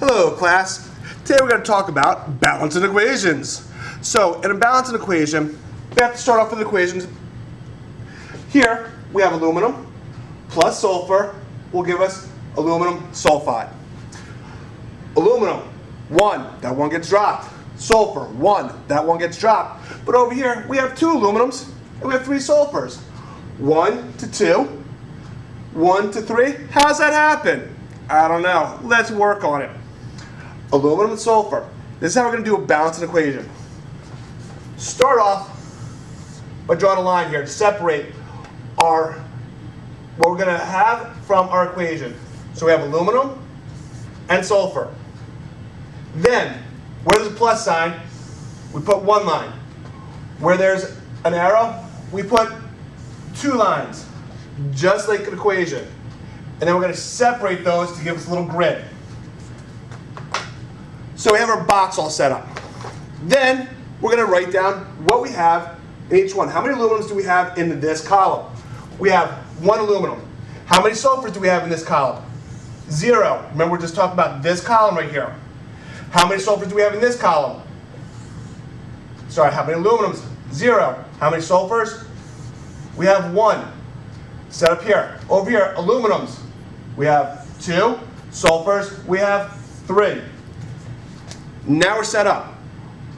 Hello class, today we're going to talk about balancing equations. So in a balancing equation, we have to start off with equations. Here we have aluminum plus sulfur will give us aluminum sulfide. Aluminum, 1, that one gets dropped. Sulfur, 1, that one gets dropped. But over here we have 2 aluminums and we have 3 sulfurs. 1 to 2, 1 to 3. How's that happen? I don't know. Let's work on it. Aluminum and sulfur. This is how we're going to do a balancing equation. Start off by drawing a line here to separate what we're going to have from our equation. So we have aluminum and sulfur. Then, where there's a plus sign, we put 1 line. Where there's an arrow, we put 2 lines, just like an equation. And then we're going to separate those to give us a little grid. So we have our box all set up. Then we're going to write down what we have in each one. How many aluminums do we have in this column? We have 1 aluminum. How many sulfurs do we have in this column? 0. Remember, we're just talking about this column right here. How many sulfurs do we have in this column? Sorry, how many aluminums? 0. How many sulfurs? We have 1. Set up here. Over here, aluminums. We have 2. Sulfurs, we have 3. Now we're set up.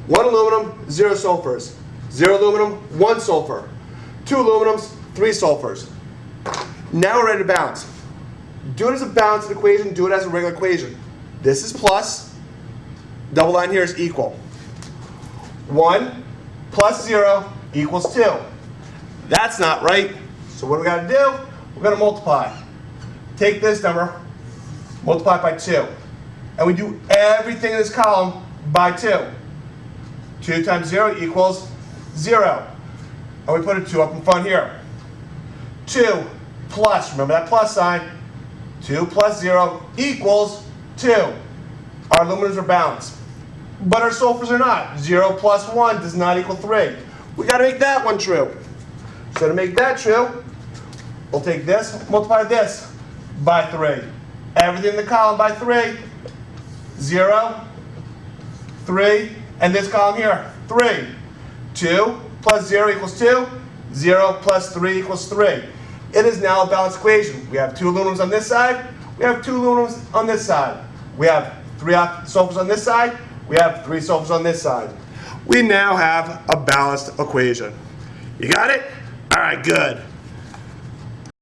1 aluminum, 0 sulfurs. 0 aluminum, 1 sulfur. 2 aluminums, 3 sulfurs. Now we're ready to balance. Do it as a balanced equation, do it as a regular equation. This is plus, double line here is equal. 1 plus 0 equals 2. That's not right. So what do we got to do? We're going to multiply. Take this number, multiply it by 2. And we do everything in this column by 2. 2 times 0 equals 0. And we put a 2 up in front here. 2 plus, remember that plus sign, 2 plus 0 equals 2. Our aluminums are balanced. But our sulfurs are not. 0 plus 1 does not equal 3. We got to make that one true. So to make that true, we'll take this, multiply this by 3. Everything in the column by 3. 0, 3, and this column here, 3. 2 plus 0 equals 2. 0 plus 3 equals 3. It is now a balanced equation. We have 2 aluminums on this side. We have 2 aluminums on this side. We have 3 sulfurs on this side. We have 3 sulfurs on this side. We now have a balanced equation. You got it? All right, good.